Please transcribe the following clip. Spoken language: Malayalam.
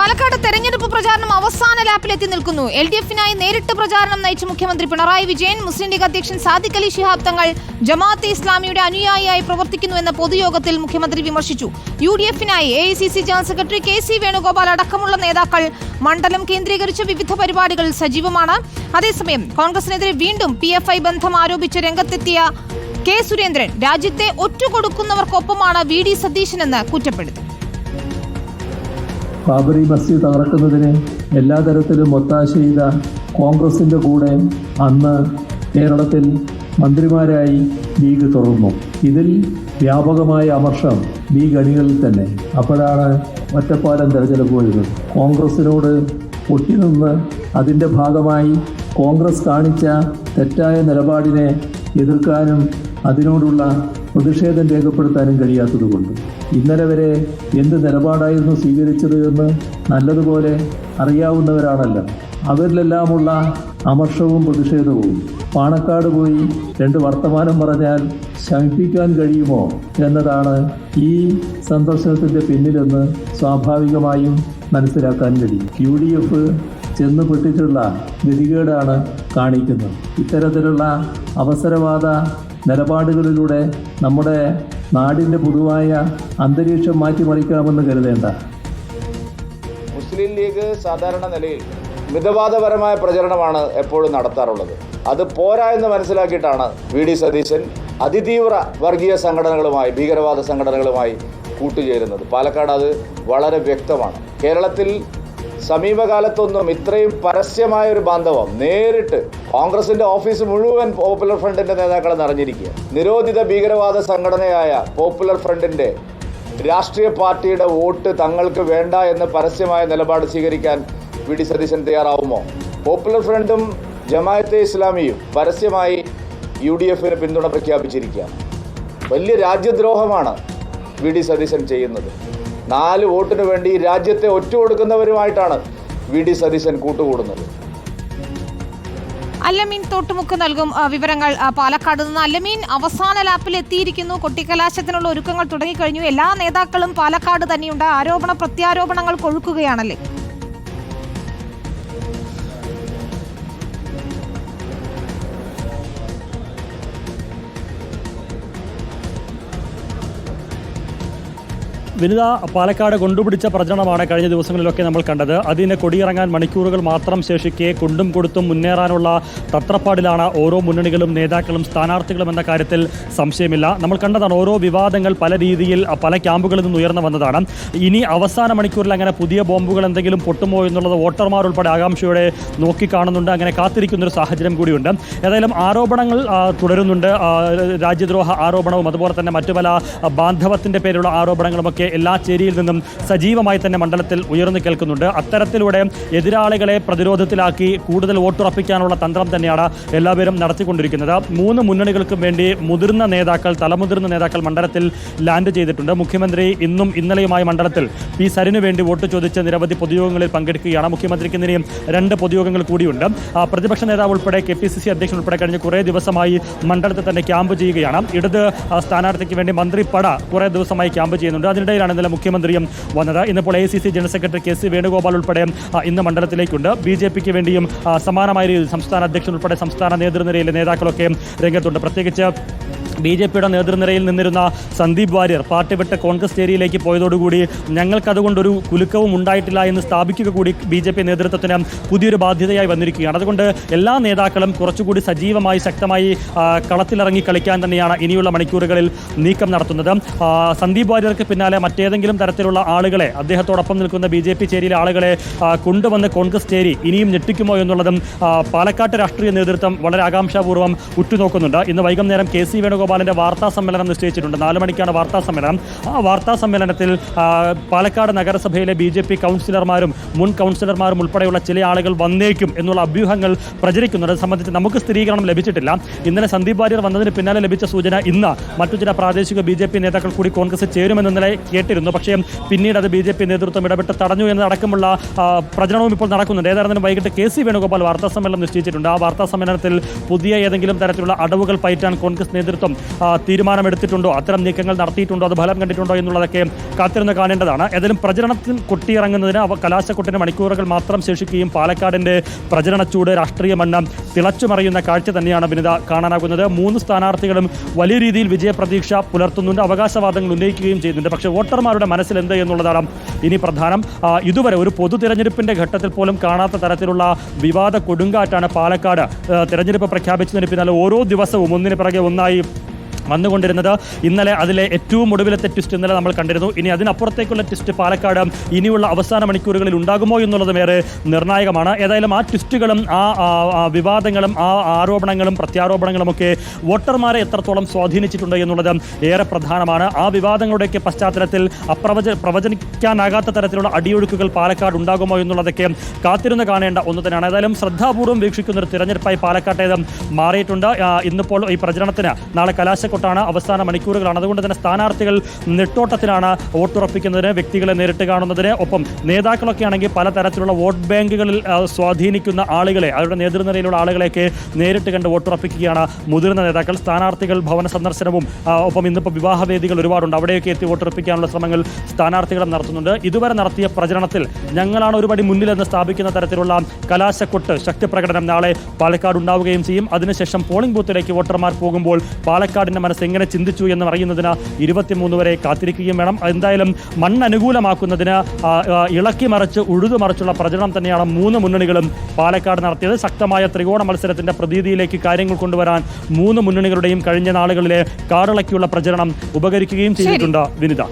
പാലക്കാട് തെരഞ്ഞെടുപ്പ് പ്രചാരണം അവസാന ലാപ്പിലെത്തി നിൽക്കുന്നു. LDF-നായി നേരിട്ട് പ്രചാരണം നയിച്ച മുഖ്യമന്ത്രി പിണറായി വിജയൻ മുസ്ലിം ലീഗ് അധ്യക്ഷൻ സാദിഖ് അലി ശിഹാബ് തങ്ങൾ ജമാഅത്തെ ഇസ്ലാമിയുടെ അനുയായിയായി പ്രവർത്തിക്കുന്നുവെന്ന പൊതുയോഗത്തിൽ മുഖ്യമന്ത്രി വിമർശിച്ചു. UDF-നായി AICC general secretary KC Venugopal അടക്കമുള്ള നേതാക്കൾ മണ്ഡലം കേന്ദ്രീകരിച്ച് വിവിധ പരിപാടികൾ സജീവമാണ്. അതേസമയം കോൺഗ്രസിനെതിരെ വീണ്ടും PFI ബന്ധം ആരോപിച്ച് രംഗത്തെത്തിയ K. സുരേന്ദ്രൻ രാജ്യത്തെ ഒറ്റുകൊടുക്കുന്നവർക്കൊപ്പമാണ് VD സതീശനെന്ന് കുറ്റപ്പെടുത്തി. ബാബറി മസ്ജിദ് തകർക്കുന്നതിന് എല്ലാ തരത്തിലും ഒത്താശ ചെയ്ത കോൺഗ്രസിൻ്റെ കൂടെ അന്ന് കേരളത്തിൽ മന്ത്രിമാരായി ലീഗ് തുടർന്നു. ഇതിൽ വ്യാപകമായ അമർഷം ലീഗ് അണികളിൽ തന്നെ. അപ്പോഴാണ് ഒറ്റപ്പാലം തെരഞ്ഞെടുപ്പ് വരുന്നത്. കോൺഗ്രസിനോട് ഒട്ടിനിന്ന് അതിൻ്റെ ഭാഗമായി കോൺഗ്രസ് കാണിച്ച തെറ്റായ നിലപാടിനെ എതിർക്കാനും അതിനോടുള്ള പ്രതിഷേധം രേഖപ്പെടുത്താനും കഴിയാത്തതുകൊണ്ട് ഇന്നലെ വരെ എന്ത് നിലപാടായിരുന്നു സ്വീകരിച്ചത് എന്ന് നല്ലതുപോലെ അറിയാവുന്നവരാണല്ലോ. അവരിലെല്ലാമുള്ള അമർഷവും പ്രതിഷേധവും പാണക്കാട് പോയി 2 വർത്തമാനം പറഞ്ഞാൽ ശമിപ്പിക്കാൻ കഴിയുമോ എന്നതാണ് ഈ സന്ദർശനത്തിൻ്റെ പിന്നിലെന്ന് സ്വാഭാവികമായും മനസ്സിലാക്കാൻ കഴിയും. UDF ചെന്നുപെട്ടിട്ടുള്ള ഗതികേടാണ് കാണിക്കുന്നത്. ഇത്തരത്തിലുള്ള അവസരവാദ നിലപാടുകളിലൂടെ നമ്മുടെ നാടിൻ്റെ പൊതുവായ അന്തരീക്ഷം മാറ്റിമറിക്കാമെന്ന് കരുതേണ്ട. മുസ്ലിം ലീഗ് സാധാരണ നിലയിൽ മിതവാദപരമായ പ്രചരണമാണ് എപ്പോഴും നടത്താറുള്ളത്. അത് പോരാ എന്ന് മനസ്സിലാക്കിയിട്ടാണ് VD സതീശൻ അതിതീവ്ര വർഗീയ സംഘടനകളുമായി, ഭീകരവാദ സംഘടനകളുമായി കൂട്ടുചേരുന്നത്. പാലക്കാട് അത് വളരെ വ്യക്തമാണ്. കേരളത്തിൽ സമീപകാലത്തൊന്നും ഇത്രയും പരസ്യമായ ഒരു ബാന്ധവം നേരിട്ട് കോൺഗ്രസിന്റെ ഓഫീസ് മുഴുവൻ പോപ്പുലർ ഫ്രണ്ടിന്റെ നേതാക്കൾ നിറഞ്ഞിരിക്കുക. നിരോധിത ഭീകരവാദ സംഘടനയായ പോപ്പുലർ ഫ്രണ്ടിന്റെ രാഷ്ട്രീയ പാർട്ടിയുടെ വോട്ട് തങ്ങൾക്ക് വേണ്ട എന്ന് പരസ്യമായ നിലപാട് സ്വീകരിക്കാൻ VD സതീശൻ തയ്യാറാവുമോ? പോപ്പുലർ ഫ്രണ്ടും ജമാഅത്തെ ഇസ്ലാമിയും പരസ്യമായി UDF-ന് പിന്തുണ പ്രഖ്യാപിച്ചിരിക്കുകയാണ്. വലിയ രാജ്യദ്രോഹമാണ് VD സതീശൻ ചെയ്യുന്നത്. 4 വോട്ടിന് വേണ്ടി രാജ്യത്തെ ഒറ്റുകൊടുക്കുന്നവരുമായിട്ടാണ് VD സതീശൻ കൂട്ടുകൂടുന്നത്. അല്ലമീൻ തോട്ടുമുക്ക് നൽകും വിവരങ്ങൾ പാലക്കാട് നിന്ന്. അല്ലമീൻ, അവസാന ലാപ്പിൽ എത്തിയിരിക്കുന്നു. കൊട്ടിക്കലാശത്തിനുള്ള ഒരുക്കങ്ങൾ തുടങ്ങിക്കഴിഞ്ഞു. എല്ലാ നേതാക്കളും പാലക്കാട് തന്നെയുണ്ട്. ആരോപണ പ്രത്യാരോപണങ്ങൾ കൊഴുക്കുകയാണല്ലേ? വിനിത, പാലക്കാട് കൊണ്ടുപിടിച്ച പ്രചരണമാണ് കഴിഞ്ഞ ദിവസങ്ങളിലൊക്കെ നമ്മൾ കണ്ടത്. അതിന് കൊടിയിറങ്ങാൻ മണിക്കൂറുകൾ മാത്രം ശേഷിക്കെ കൊണ്ടും കൊടുത്തും മുന്നേറാനുള്ള തത്രപ്പാടിലാണ് ഓരോ മുന്നണികളും നേതാക്കളും സ്ഥാനാർത്ഥികളും എന്ന കാര്യത്തിൽ സംശയമില്ല. നമ്മൾ കണ്ടതാണ് ഓരോ വിവാദങ്ങൾ പല രീതിയിൽ പല ക്യാമ്പുകളിൽ നിന്ന് ഉയർന്നു വന്നതാണ്. ഇനി അവസാന മണിക്കൂറിൽ അങ്ങനെ പുതിയ ബോംബുകൾ എന്തെങ്കിലും പൊട്ടുമോ എന്നുള്ളത് വോട്ടർമാർ ഉൾപ്പെടെ ആകാംക്ഷയോടെ നോക്കിക്കാണുന്നുണ്ട്. അങ്ങനെ കാത്തിരിക്കുന്നൊരു സാഹചര്യം കൂടിയുണ്ട്. ഏതായാലും ആരോപണങ്ങൾ തുടരുന്നുണ്ട്. രാജ്യദ്രോഹ ആരോപണവും അതുപോലെ തന്നെ മറ്റു പല ബാന്ധവത്തിൻ്റെ പേരിലുള്ള ആരോപണങ്ങളുമൊക്കെ എല്ലാ ചേരിയിൽ നിന്നും സജീവമായി തന്നെ മണ്ഡലത്തിൽ ഉയർന്നു കേൾക്കുന്നുണ്ട്. അത്തരത്തിലൂടെ എതിരാളികളെ പ്രതിരോധത്തിലാക്കി കൂടുതൽ വോട്ടുറപ്പിക്കാനുള്ള തന്ത്രം തന്നെയാണ് എല്ലാവരും നടത്തിക്കൊണ്ടിരിക്കുന്നത്. 3 മുന്നണികൾക്കും വേണ്ടി തലമുതിർന്ന നേതാക്കൾ മണ്ഡലത്തിൽ ലാൻഡ് ചെയ്തിട്ടുണ്ട്. മുഖ്യമന്ത്രി ഇന്നും ഇന്നലെയുമായി മണ്ഡലത്തിൽ P. സരിനു വേണ്ടി വോട്ട് ചോദിച്ച നിരവധി പൊതുയോഗങ്ങളിൽ പങ്കെടുക്കുകയാണ്. മുഖ്യമന്ത്രിക്ക് ഇന്നലെയും 2 പൊതുയോഗങ്ങൾ കൂടിയുണ്ട്. പ്രതിപക്ഷ നേതാവ് ഉൾപ്പെടെ KPCC അധ്യക്ഷൻ ഉൾപ്പെടെ കഴിഞ്ഞ കുറേ ദിവസമായി മണ്ഡലത്തിൽ തന്നെ ക്യാമ്പ് ചെയ്യുകയാണ്. ഇടത് സ്ഥാനാർത്ഥിക്ക് വേണ്ടി മന്ത്രി പട കുറേ ദിവസമായി ക്യാമ്പ് ചെയ്യുന്നുണ്ട്. അതിനിടെ ഇന്നലെ മുഖ്യമന്ത്രിയും വന്നത്. ഇന്നിപ്പോൾ AICC general secretary KC Venugopal ഉൾപ്പെടെ ഇന്ന് മണ്ഡലത്തിലേക്കുണ്ട്. BJPക്ക് വേണ്ടിയും സമാനമായ രീതിയിൽ സംസ്ഥാന അധ്യക്ഷൻ ഉൾപ്പെടെ സംസ്ഥാന നേതൃനിരയിലെ നേതാക്കളൊക്കെ രംഗത്തുണ്ട്. പ്രത്യേകിച്ച് BJPയുടെ നേതൃനിരയിൽ നിന്നിരുന്ന സന്ദീപ് വാര്യർ പാർട്ടി വിട്ട് കോൺഗ്രസ് ചേരിയിലേക്ക് പോയതോടുകൂടി ഞങ്ങൾക്കതുകൊണ്ടൊരു കുലുക്കവും ഉണ്ടായിട്ടില്ല എന്ന് സ്ഥാപിക്കുക കൂടി BJP നേതൃത്വത്തിന് പുതിയൊരു ബാധ്യതയായി വന്നിരിക്കുകയാണ്. അതുകൊണ്ട് എല്ലാ നേതാക്കളും കുറച്ചുകൂടി സജീവമായി ശക്തമായി കളത്തിലിറങ്ങി കളിക്കാൻ തന്നെയാണ് ഇനിയുള്ള മണിക്കൂറുകളിൽ നീക്കം നടത്തുന്നത്. സന്ദീപ് വാര്യർക്ക് പിന്നാലെ മറ്റേതെങ്കിലും തരത്തിലുള്ള ആളുകളെ, അദ്ദേഹത്തോടൊപ്പം നിൽക്കുന്ന BJP ചേരിയിലെ ആളുകളെ കൊണ്ടുവന്ന് കോൺഗ്രസ് ചേരി ഇനിയും ഞെട്ടിക്കുമോ എന്നുള്ളതും പാലക്കാട്ട് രാഷ്ട്രീയ നേതൃത്വം വളരെ ആകാംക്ഷാപൂർവ്വം ഉറ്റുനോക്കുന്നുണ്ട്. ഇന്ന് വൈകുന്നേരം KC വേണുഗോപാലിന്റെ വാർത്താ സമ്മേളനം നിശ്ചയിച്ചിട്ടുണ്ട്. 4 മണിക്കാണ് വാർത്താ സമ്മേളനം. ആ വാർത്താ സമ്മേളനത്തിൽ പാലക്കാട് നഗരസഭയിലെ BJP കൗൺസിലർമാരും മുൻ കൗൺസിലർമാരും ഉൾപ്പെടെയുള്ള ചില ആളുകൾ വന്നേക്കും എന്നുള്ള അഭ്യൂഹങ്ങൾ പ്രചരിക്കുന്നത് സംബന്ധിച്ച് നമുക്ക് സ്ഥിരീകരണം ലഭിച്ചിട്ടില്ല. ഇന്നലെ സന്ദീപ് വാര്യർ വന്നതിന് പിന്നാലെ ലഭിച്ച സൂചന ഇന്ന് മറ്റു ചില പ്രാദേശിക BJP നേതാക്കൾ കൂടി കോൺഗ്രസ് ചേരുമെന്ന് ഇന്നലെ കേട്ടിരുന്നു. പക്ഷേ പിന്നീട് അത് BJP നേതൃത്വം ഇടപെട്ട് തടഞ്ഞു എന്നതടക്കമുള്ള പ്രചരണവും ഇപ്പോൾ നടക്കുന്നുണ്ട്. ഏതായാലും വൈകിട്ട് KC വേണുഗോപാൽ വാർത്താ സമ്മേളനം നിശ്ചയിച്ചിട്ടുണ്ട്. ആ വാർത്താ സമ്മേളനത്തിൽ പുതിയ ഏതെങ്കിലും തരത്തിലുള്ള അടവുകൾ പയറ്റാൻ കോൺഗ്രസ് നേതൃത്വം തീരുമാനമെടുത്തിട്ടുണ്ടോ, അത്തരം നീക്കങ്ങൾ നടത്തിയിട്ടുണ്ടോ, അത് ഫലം കണ്ടിട്ടുണ്ടോ എന്നുള്ളതൊക്കെ കാത്തിരുന്ന് കാണേണ്ടതാണ്. ഏതായാലും പ്രചരണത്തിൽ കൊട്ടിയിറങ്ങുന്നതിന് കലാശക്കൊട്ടിന് മണിക്കൂറുകൾ മാത്രം ശേഷിക്കുകയും പാലക്കാടിൻ്റെ പ്രചരണച്ചൂട് രാഷ്ട്രീയ മണ്ണ് തിളച്ചുമറിയുന്ന കാഴ്ച തന്നെയാണ് വിനിത കാണാനാകുന്നത്. 3 സ്ഥാനാർത്ഥികളും വലിയ രീതിയിൽ വിജയപ്രതീക്ഷ പുലർത്തുന്നുണ്ട്, അവകാശവാദങ്ങൾ ഉന്നയിക്കുകയും ചെയ്യുന്നുണ്ട്. പക്ഷേ വോട്ടർമാരുടെ മനസ്സിൽ എന്ത് എന്നുള്ളതാണ് ഇനി പ്രധാനം. ഇതുവരെ ഒരു പൊതു തിരഞ്ഞെടുപ്പിൻ്റെ ഘട്ടത്തിൽ പോലും കാണാത്ത തരത്തിലുള്ള വിവാദ കൊടുങ്കാറ്റാണ് പാലക്കാട് തിരഞ്ഞെടുപ്പ് പ്രഖ്യാപിച്ചതിന് പിന്നാലെ ഓരോ ദിവസവും ഒന്നിന് പിറകെ ഒന്നായി വന്നുകൊണ്ടിരുന്നത്. ഇന്നലെ അതിലെ ഏറ്റവും ഒടുവിലത്തെ ട്വിസ്റ്റ് ഇന്നലെ നമ്മൾ കണ്ടിരുന്നു. ഇനി അതിനപ്പുറത്തേക്കുള്ള ട്വിസ്റ്റ് പാലക്കാട് ഇനിയുള്ള അവസാന മണിക്കൂറുകളിൽ ഉണ്ടാകുമോ എന്നുള്ളതും ഏറെ നിർണായകമാണ്. ഏതായാലും ആ ട്വിസ്റ്റുകളും ആ വിവാദങ്ങളും ആ ആരോപണങ്ങളും പ്രത്യാരോപണങ്ങളും ഒക്കെ വോട്ടർമാരെ എത്രത്തോളം സ്വാധീനിച്ചിട്ടുണ്ട് എന്നുള്ളത് ഏറെ പ്രധാനമാണ്. ആ വിവാദങ്ങളുടെയൊക്കെ പശ്ചാത്തലത്തിൽ പ്രവചനിക്കാനാകാത്ത തരത്തിലുള്ള അടിയൊഴുക്കുകൾ പാലക്കാട് ഉണ്ടാകുമോ എന്നുള്ളതൊക്കെ കാത്തിരുന്ന് കാണേണ്ട ഒന്ന് തന്നെയാണ്. ഏതായാലും ശ്രദ്ധാപൂർവ്വം വീക്ഷിക്കുന്ന ഒരു തിരഞ്ഞെടുപ്പായി പാലക്കാട്ടേത് മാറിയിട്ടുണ്ട്. ഇന്നിപ്പോൾ ഈ പ്രചരണത്തിന് നാളെ കലാശക്കൊട്ടാണ്, അവസാന മണിക്കൂറുകളാണ്. അതുകൊണ്ട് തന്നെ സ്ഥാനാർത്ഥികൾ നെട്ടോട്ടത്തിലാണ് വോട്ടുറപ്പിക്കുന്നതിന്, വ്യക്തികളെ നേരിട്ട് കാണുന്നതിന്. ഒപ്പം നേതാക്കളൊക്കെ ആണെങ്കിൽ പലതരത്തിലുള്ള വോട്ട് ബാങ്കുകളിൽ സ്വാധീനിക്കുന്ന ആളുകളെ, അവരുടെ നേതൃനിരയിലുള്ള ആളുകളെയൊക്കെ നേരിട്ട് കണ്ട് വോട്ടുറപ്പിക്കുകയാണ് മുതിർന്ന നേതാക്കൾ. സ്ഥാനാർത്ഥികൾ ഭവന സന്ദർശനവും ഒപ്പം ഇന്നിപ്പോൾ വിവാഹവേദികൾ ഒരുപാടുണ്ട്, അവിടെയൊക്കെ എത്തി വോട്ടുറപ്പിക്കാനുള്ള ശ്രമങ്ങൾ സ്ഥാനാർത്ഥികളും നടത്തുന്നുണ്ട്. ഇതുവരെ നടത്തിയ പ്രചരണത്തിൽ ഞങ്ങളാണ് ഒരുപടി മുന്നിലെന്ന് സ്ഥാപിക്കുന്ന തരത്തിലുള്ള കലാശക്കൊട്ട് ശക്തിപ്രകടനം നാളെ പാലക്കാട് ഉണ്ടാവുകയും ചെയ്യും. അതിനുശേഷം പോളിംഗ് ബൂത്തിലേക്ക് വോട്ടർമാർ പോകുമ്പോൾ പാലക്കാടിൻ്റെ മനസ്സ് എങ്ങനെ ചിന്തിച്ചു എന്ന് അറിയുന്നതിന് 23 വരെ കാത്തിരിക്കുകയും വേണം. എന്തായാലും മണ്ണനുകൂലമാക്കുന്നതിന് ഇളക്കി മറിച്ച് ഉഴുതുമറിച്ചുള്ള പ്രചരണം തന്നെയാണ് 3 മുന്നണികളും പാലക്കാട് നടത്തിയത്. ശക്തമായ ത്രികോണ മത്സരത്തിൻ്റെ പ്രതീതിയിലേക്ക് കാര്യങ്ങൾ കൊണ്ടുവരാൻ 3 മുന്നണികളുടെയും കഴിഞ്ഞ നാളുകളിലെ കാറിളക്കിയുള്ള പ്രചരണം ഉപകരിക്കുകയും ചെയ്തിട്ടുണ്ട് വിനിത.